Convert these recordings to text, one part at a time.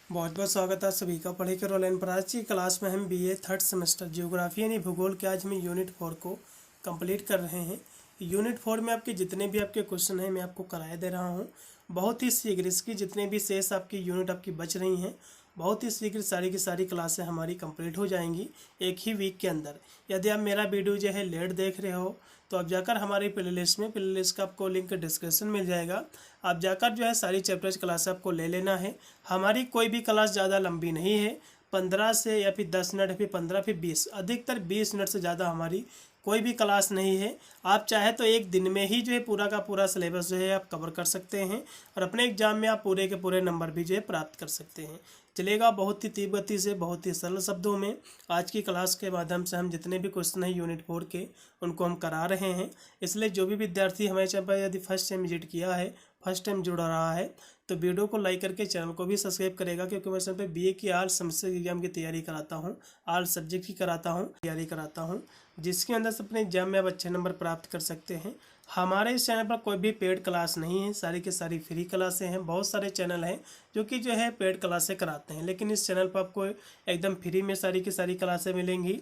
बहुत बहुत स्वागत है सभी का पढ़े के ऑनलाइन पर। आज की क्लास में हम बीए थर्ड सेमेस्टर ज्योग्राफी यानी भूगोल के आज हम यूनिट 4 को कंप्लीट कर रहे हैं। यूनिट 4 में आपके जितने भी आपके क्वेश्चन हैं मैं आपको कराए दे रहा हूं। बहुत ही शीघ्र इसकी जितने भी शेष आपकी यूनिट आपकी बच रही हैं, बहुत ही शीघ्र सारी की सारी क्लासें हमारी कंप्लीट हो जाएंगी एक ही वीक के अंदर। यदि आप मेरा वीडियो जो है लेट देख रहे हो तो आप जाकर हमारी प्ले लिस्ट का आपको लिंक डिस्क्रिप्शन मिल जाएगा। आप जाकर जो है सारी चैप्टर्स क्लास आपको ले लेना है। हमारी कोई भी क्लास ज़्यादा लंबी नहीं है, 15 से या फिर 10 मिनट, फिर 15, फिर 20, अधिकतर 20 मिनट से ज़्यादा हमारी कोई भी क्लास नहीं है। आप चाहे तो एक दिन में ही जो है पूरा का पूरा सिलेबस जो है आप कवर कर सकते हैं और अपने एग्जाम में आप पूरे के पूरे नंबर भी जो है प्राप्त कर सकते हैं। चलेगा बहुत ही तीव्र गति से, बहुत ही सरल शब्दों में आज की क्लास के माध्यम से हम जितने भी क्वेश्चन हैं यूनिट 4 के उनको हम करा रहे हैं। इसलिए जो भी विद्यार्थी हमारे चैनल पर यदि फर्स्ट टाइम विजिट किया है, फर्स्ट टाइम जुड़ रहा है, तो वीडियो को लाइक करके चैनल को भी सब्सक्राइब करेगा, क्योंकि मैं चैनल पे बीए की आल सेमेस्टर एग्जाम की तैयारी कराता हूँ, आल सब्जेक्ट की तैयारी कराता हूँ, जिसके अंदर से अपने एग्जाम में आप अच्छे नंबर प्राप्त कर सकते हैं। हमारे इस चैनल पर कोई भी पेड क्लास नहीं है, सारी की सारी फ्री क्लासें हैं। बहुत सारे चैनल हैं जो कि जो है पेड क्लासें कराते हैं, लेकिन इस चैनल पर आपको एकदम फ्री में सारी की सारी क्लासें मिलेंगी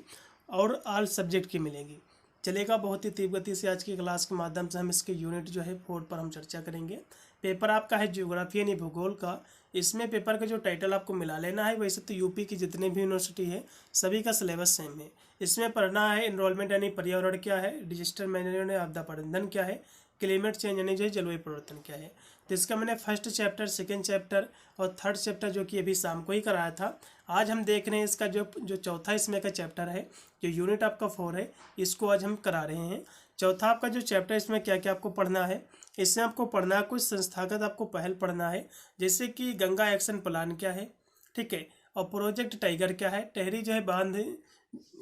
और आल सब्जेक्ट की मिलेंगी। चलेगा बहुत ही तीव्र गति से आज की क्लास के माध्यम से हम इसके यूनिट जो है 4 पर हम चर्चा करेंगे। पेपर आपका है ज्योग्राफी यानी भूगोल का। इसमें पेपर का जो टाइटल आपको मिला लेना है, वैसे तो यूपी की जितने भी यूनिवर्सिटी है सभी का सिलेबस सेम है। इसमें पढ़ना है एनरोलमेंट यानी पर्यावरण क्या है, डिजास्टर मैनेजमेंट यानी आपदा प्रबंधन क्या है, क्लाइमेट चेंज यानी जो है जलवायु परिवर्तन क्या है। तो इसका मैंने फर्स्ट चैप्टर, सेकेंड चैप्टर और थर्ड चैप्टर जो कि अभी शाम को ही कराया था। आज हम देख रहे हैं इसका जो चौथा इसमें का चैप्टर है, जो यूनिट आपका 4 है, इसको आज हम करा रहे हैं। चौथा आपका जो चैप्टर, इसमें क्या क्या आपको पढ़ना है। इसमें आपको पढ़ना है कुछ संस्थागत आपको पहल पढ़ना है, जैसे कि गंगा एक्शन प्लान क्या है, ठीक है, और प्रोजेक्ट टाइगर क्या है, टेहरी जो है बांध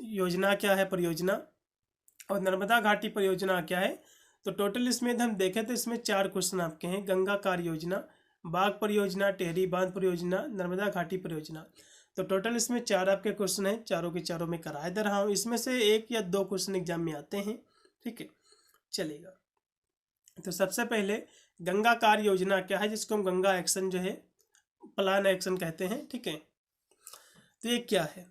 योजना क्या है परियोजना, और नर्मदा घाटी परियोजना क्या है। तो टोटल इसमें हम देखें तो इसमें 4 क्वेश्चन आपके हैं, गंगा कार्य योजना, बाघ परियोजना, टेहरी बांध परियोजना, नर्मदा घाटी परियोजना। तो टोटल इसमें 4 आपके क्वेश्चन हैं, चारों के चारों में कराए दे रहा हूँ। इसमें से 1 या 2 क्वेश्चन एग्जाम में आते हैं, ठीक है। चलेगा, तो सबसे पहले गंगा कार्य योजना क्या है, जिसको हम गंगा एक्शन जो है प्लान एक्शन कहते हैं, ठीक है। तो ये क्या है,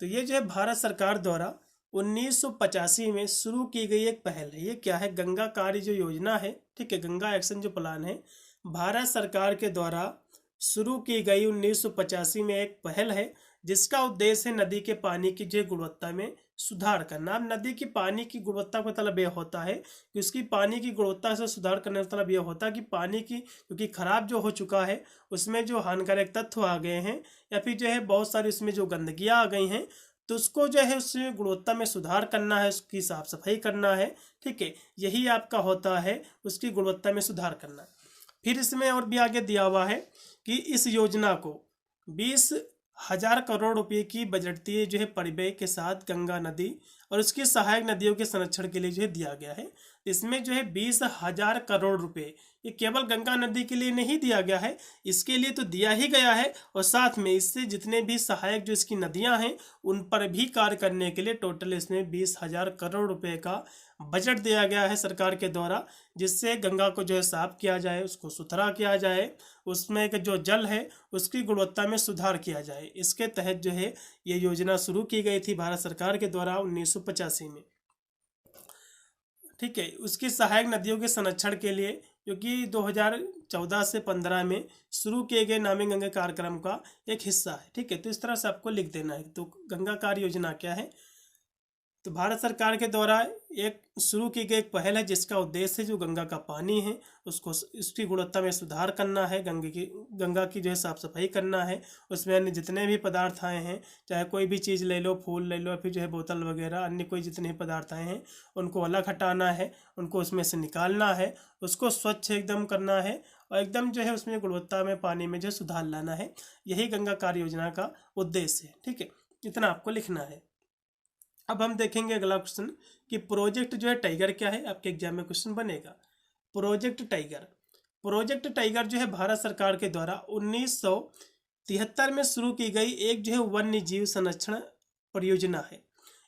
तो ये जो है भारत सरकार द्वारा 1985 में शुरू की गई एक पहल है। ये क्या है, गंगा कार्य जो योजना है, ठीक है, गंगा एक्शन जो प्लान है, भारत सरकार के द्वारा शुरू की गई 1985 में एक पहल है, जिसका उद्देश्य है नदी के पानी की जो गुणवत्ता में सुधार करना। अब नदी की पानी की गुणवत्ता का मतलब यह होता है कि उसकी पानी की गुणवत्ता से सुधार करने का मतलब यह होता है कि पानी की क्योंकि खराब जो हो चुका है उसमें जो हानिकारक तत्व आ गए हैं या फिर जो है बहुत सारी उसमें जो गंदगियाँ आ गई हैं, तो उसको जो है उसमें गुणवत्ता में सुधार करना है, उसकी साफ सफाई करना है, ठीक है। यही आपका होता है उसकी गुणवत्ता में सुधार करना। फिर इसमें और भी आगे दिया हुआ है कि इस योजना को 20,000 करोड़ रुपए की बजटीय जो है परिव्यय के साथ गंगा नदी और उसकी सहायक नदियों के संरक्षण के लिए जो है दिया गया है। इसमें जो है 20,000 करोड़ रुपए ये केवल गंगा नदी के लिए नहीं दिया गया है, इसके लिए तो दिया ही गया है, और साथ में इससे जितने भी सहायक जो इसकी नदियां हैं उन पर भी कार्य करने के लिए टोटल इसमें 20,000 करोड़ रुपए का बजट दिया गया है सरकार के द्वारा, जिससे गंगा को जो है साफ किया जाए, उसको सुथरा किया जाए, उसमें जो जल है उसकी गुणवत्ता में सुधार किया जाए। इसके तहत जो है ये योजना शुरू की गई थी भारत सरकार के द्वारा 1985 में, ठीक है। उसकी सहायक नदियों के संरक्षण के लिए, क्योंकि 2014 से 15 में शुरू किए गए नमामि गंगे कार्यक्रम का एक हिस्सा है, ठीक है। तो इस तरह से आपको लिख देना है। तो गंगा कार्य योजना क्या है, तो भारत सरकार के द्वारा एक शुरू की गई एक पहल है, जिसका उद्देश्य जो गंगा का पानी है उसको उसकी गुणवत्ता में सुधार करना है, गंगा की जो है साफ सफाई करना है। उसमें अन्य जितने भी पदार्थ आए हैं, चाहे कोई भी चीज़ ले लो, फूल ले लो, फिर जो है बोतल वगैरह अन्य कोई जितने भी पदार्थ आए हैं उनको अलग हटाना है, उनको उसमें से निकालना है, उसको स्वच्छ एकदम करना है और एकदम जो है उसमें गुणवत्ता में पानी में जो सुधार लाना है। यही गंगा कार्य योजना का उद्देश्य है, ठीक है। इतना आपको लिखना है। अब हम देखेंगे अगला क्वेश्चन कि प्रोजेक्ट जो है टाइगर क्या है, आपके एग्जाम में क्वेश्चन बनेगा। प्रोजेक्ट टाइगर जो है भारत सरकार के द्वारा 1973 में शुरू की गई एक जो है वन्य जीव संरक्षण परियोजना है।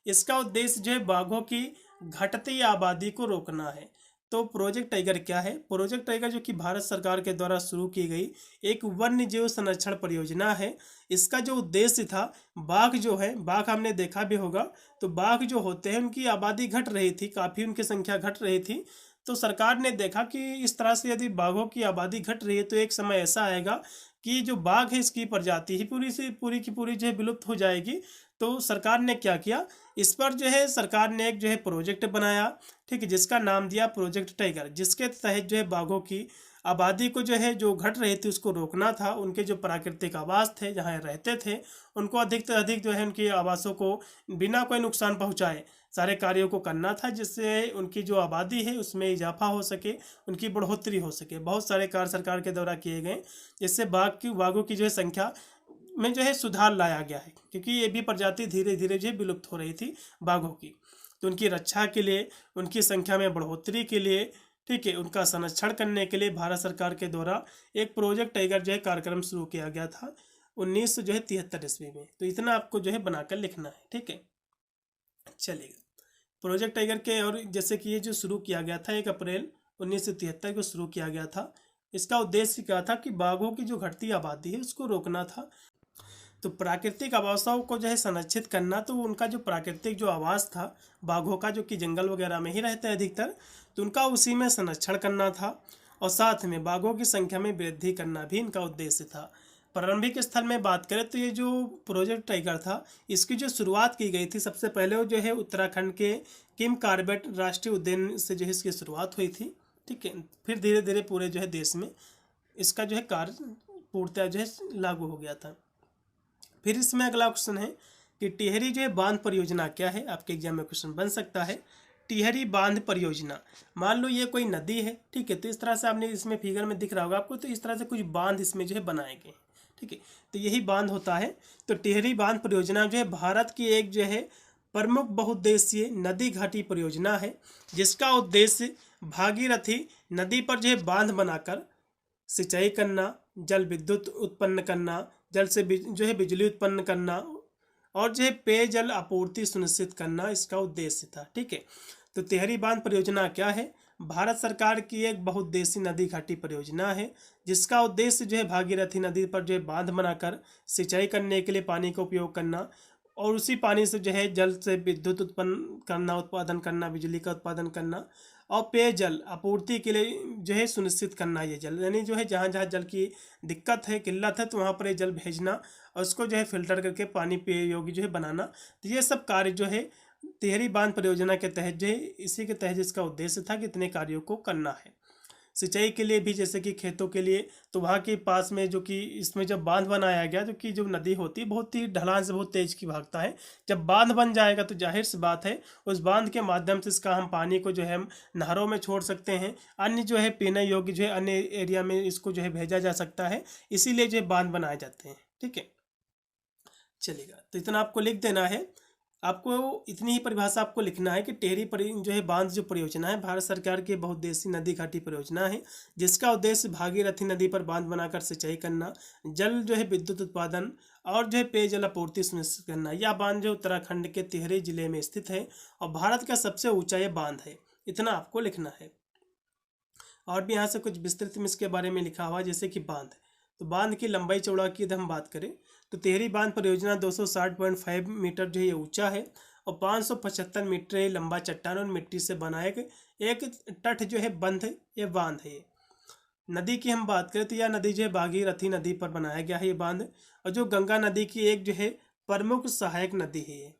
इसका उद्देश्य जो है बाघों की घटती आबादी को रोकना है। तो प्रोजेक्ट टाइगर क्या है? प्रोजेक्ट टाइगर जो कि भारत सरकार के द्वारा शुरू की गई एक वन्य जीव संरक्षण परियोजना है। इसका जो उद्देश्य था, बाघ जो है, बाघ हमने देखा भी होगा, तो बाघ जो होते हैं उनकी आबादी घट रही थी, काफ़ी उनकी संख्या घट रही थी। तो सरकार ने देखा कि इस तरह से यदि बाघों की आबादी घट रही है तो एक समय ऐसा आएगा कि जो बाघ है इसकी प्रजाति ही पूरी से पूरी की पूरी जो है विलुप्त हो जाएगी। तो सरकार ने क्या किया, इस पर जो है सरकार ने एक जो है प्रोजेक्ट बनाया, ठीक है, जिसका नाम दिया प्रोजेक्ट टाइगर, जिसके तहत जो है बाघों की आबादी को जो है जो घट रही थी उसको रोकना था। उनके जो प्राकृतिक आवास थे, जहाँ रहते थे, उनको अधिक से अधिक जो है उनके आवासों को बिना कोई नुकसान पहुँचाए सारे कार्यों को करना था, जिससे उनकी जो आबादी है उसमें इजाफा हो सके, उनकी बढ़ोतरी हो सके। बहुत सारे कार्य सरकार के द्वारा किए गए, जिससे बाघों की जो है संख्या में जो है सुधार लाया गया है, क्योंकि ये भी प्रजाति धीरे धीरे जो है विलुप्त हो रही थी बाघों की। तो उनकी रक्षा के लिए, उनकी संख्या में बढ़ोतरी के लिए, ठीक है, उनका संरक्षण करने के लिए भारत सरकार के द्वारा एक प्रोजेक्ट टाइगर जो है कार्यक्रम शुरू किया गया था 1973 ईस्वी में। तो इतना आपको जो है बनाकर लिखना है, ठीक है, चलेगा। प्रोजेक्ट टाइगर के, और जैसे कि ये जो शुरू किया गया था 1 अप्रैल 1973 को शुरू किया गया था। इसका उद्देश्य क्या था कि बाघों की जो घटती आबादी है उसको रोकना था। तो प्राकृतिक आवासों को जो है संरक्षित करना, तो उनका जो प्राकृतिक जो आवास था बाघों का, जो कि जंगल वगैरह में ही रहते हैं अधिकतर, तो उनका उसी में संरक्षण करना था, और साथ में बाघों की संख्या में वृद्धि करना भी इनका उद्देश्य था। प्रारंभिक स्थल में बात करें तो ये जो प्रोजेक्ट टाइगर था, इसकी जो शुरुआत की गई थी सबसे पहले वो जो है उत्तराखंड के किम कॉर्बेट राष्ट्रीय उद्यान से जो है इसकी शुरुआत हुई थी, ठीक है। फिर धीरे धीरे पूरे जो है देश में इसका जो है कार्य पूर्णतः जो है लागू हो गया था। फिर इसमें अगला क्वेश्चन है कि टिहरी जो है बांध परियोजना क्या है? आपके एग्जाम में क्वेश्चन बन सकता है। टिहरी बांध परियोजना, मान लो ये कोई नदी है, ठीक है, तो इस तरह से आपने इसमें फिगर में दिख रहा होगा आपको, तो इस तरह से कुछ बांध इसमें जो है बनाए गए, ठीक है, तो यही बांध होता है। तो टिहरी बांध परियोजना जो है भारत की एक जो है प्रमुख बहुउद्देशीय नदी घाटी परियोजना है, जिसका उद्देश्य भागीरथी नदी पर जो है बांध बनाकर सिंचाई करना, जल विद्युत उत्पन्न करना, जल से जो है बिजली उत्पन्न करना, और जो है पेयजल आपूर्ति सुनिश्चित करना इसका उद्देश्य था, ठीक है। तो टिहरी बांध परियोजना क्या है? भारत सरकार की एक बहुउद्देशीय नदी घाटी परियोजना है, जिसका उद्देश्य जो है भागीरथी नदी पर जो है बांध बनाकर सिंचाई करने के लिए पानी का उपयोग करना, और उसी पानी से जो है जल से विद्युत उत्पन्न करना, उत्पादन करना, बिजली का उत्पादन करना, और पेयजल आपूर्ति के लिए जो है सुनिश्चित करना ये जल, यानी जो है जहाँ जहाँ जल की दिक्कत है, किल्लत है, तो वहाँ पर ये जल भेजना और उसको जो है फिल्टर करके पानी पेय योग्य जो है बनाना। तो ये सब कार्य जो है टिहरी बांध परियोजना के तहत जो है, इसी के तहत इसका उद्देश्य था कि इतने कार्यों को करना है। सिंचाई के लिए भी, जैसे कि खेतों के लिए, तो वहाँ के पास में जो कि इसमें जब बांध बनाया गया, जो कि जो नदी होती है बहुत ही ढलान से बहुत तेज की भागता है, जब बांध बन जाएगा तो जाहिर सी बात है उस बांध के माध्यम से इसका हम पानी को जो है हम नहरों में छोड़ सकते हैं, अन्य जो है पीने योग्य जो है अन्य एरिया में इसको जो है भेजा जा सकता है, इसीलिए जो है बांध बनाए जाते हैं, ठीक है, चलेगा। तो इतना आपको लिख देना है, आपको इतनी ही परिभाषा आपको लिखना है कि टिहरी जो है बांध जो परियोजना है भारत सरकार की बहुउद्देशीय नदी घाटी परियोजना है, जिसका उद्देश्य भागीरथी नदी पर बांध बनाकर सिंचाई करना, जल जो है विद्युत उत्पादन और जो है पेयजल आपूर्ति सुनिश्चित करना। यह बांध जो उत्तराखंड के टिहरी जिले में स्थित है और भारत का सबसे ऊंचा ये बांध है, इतना आपको लिखना है। और भी यहाँ से कुछ विस्तृत में इसके बारे में लिखा हुआ, जैसे कि बांध, तो बांध की लंबाई चौड़ा की यदि हम बात करें तो टिहरी बांध परियोजना 260.5 मीटर जो है ये ऊंचा है और 575 मीटर लंबा चट्टान और मिट्टी से बना एक तट जो है बंध ये बांध है। नदी की हम बात करें तो यह नदी जो है भागीरथी नदी पर बनाया गया है ये बांध, और जो गंगा नदी की एक जो है प्रमुख सहायक नदी है ये।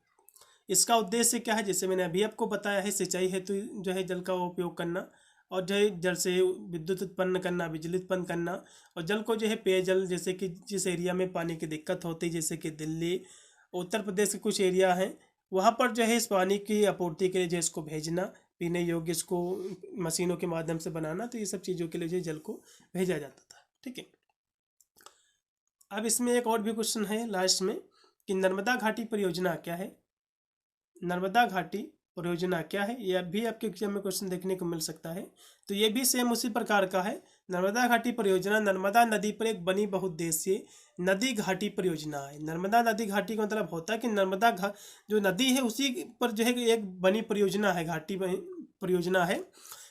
इसका उद्देश्य क्या है? जैसे मैंने अभी आपको बताया है, सिंचाई हेतु जो है जल का उपयोग करना, और जो है जल से विद्युत उत्पन्न करना, बिजली उत्पन्न करना, और जल को जो है पेयजल, जैसे कि जिस एरिया में पानी की दिक्कत होती है, जैसे कि दिल्ली, उत्तर प्रदेश के कुछ एरिया हैं, वहाँ पर जो है इस पानी की आपूर्ति के लिए जो इसको भेजना, पीने योग्य इसको मशीनों के माध्यम से बनाना, तो ये सब चीज़ों के लिए जो जल को भेजा जाता था, ठीक है। अब इसमें एक और भी क्वेश्चन है लास्ट में कि नर्मदा घाटी परियोजना क्या है? नर्मदा घाटी परियोजना क्या है? यह भी आपके एग्जाम में क्वेश्चन देखने को मिल सकता है। तो ये भी सेम उसी प्रकार का है। नर्मदा घाटी परियोजना नर्मदा नदी पर एक बनी बहुउद्देशीय नदी घाटी परियोजना है। नर्मदा नदी घाटी का मतलब होता है कि नर्मदा जो नदी है उसी पर जो है एक बनी परियोजना है, घाटी परियोजना है।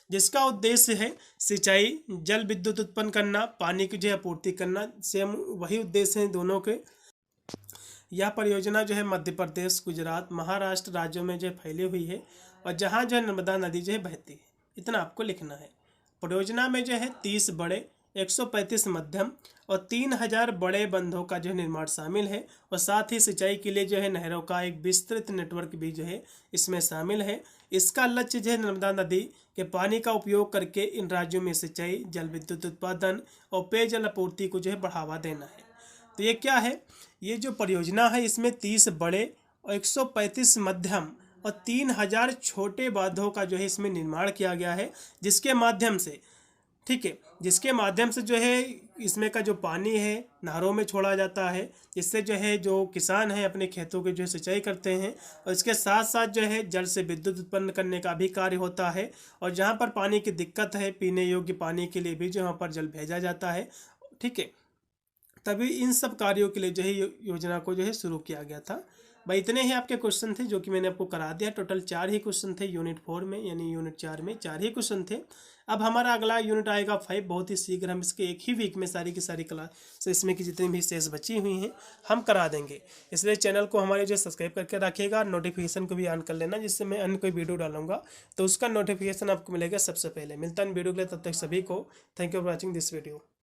जिसका उद्देश्य है सिंचाई, जल विद्युत उत्पन्न करना, पानी की जो है आपूर्ति करना। सेम वही उद्देश्य हैं दोनों के। यह परियोजना जो है मध्य प्रदेश, गुजरात, महाराष्ट्र राज्यों में जो है फैली हुई है और जहाँ जो है नर्मदा नदी जो है बहती है। इतना आपको लिखना है। परियोजना में जो है 30 बड़े, 135 मध्यम और 3000 बड़े बंधों का जो है निर्माण शामिल है और साथ ही सिंचाई के लिए जो है नहरों का एक विस्तृत नेटवर्क भी जो है इसमें शामिल है। इसका लक्ष्य जो है नर्मदा नदी के पानी का उपयोग करके इन राज्यों में सिंचाई, जल विद्युत उत्पादन और पेयजल आपूर्ति को जो है बढ़ावा देना है। तो ये क्या है, ये जो परियोजना है इसमें 30 बड़े और 135 मध्यम और 3000 छोटे बांधों का जो है इसमें निर्माण किया गया है, जिसके माध्यम से, ठीक है, जिसके माध्यम से जो है इसमें का जो पानी है नहरों में छोड़ा जाता है, जिससे जो है जो किसान हैं अपने खेतों की जो है सिंचाई करते हैं और इसके साथ साथ जो है जल से विद्युत उत्पन्न करने का भी कार्य होता है। और जहाँ पर पानी की दिक्कत है, पीने योग्य पानी के लिए भी जो वहाँ पर जल भेजा जाता है, ठीक है। तभी इन सब कार्यों के लिए जो है योजना को जो है शुरू किया गया था। भाई इतने ही आपके क्वेश्चन थे जो कि मैंने आपको करा दिया। टोटल 4 ही क्वेश्चन थे यूनिट 4 में, यानी यूनिट 4 में 4 ही क्वेश्चन थे। अब हमारा अगला यूनिट आएगा 5, बहुत ही शीघ्र। हम इसके एक ही वीक में सारी की सारी क्लास इसमें की जितनी भी शेष बची हुई हैं हम करा देंगे। इसलिए चैनल को हमारे जो सब्सक्राइब करके रखिएगा, नोटिफिकेशन को भी ऑन कर लेना, जिससे मैं अन्य कोई वीडियो डालूंगा तो उसका नोटिफिकेशन आपको मिलेगा सबसे पहले। मिलता है वीडियो के लिए, तब तक सभी को thank you for watching this video.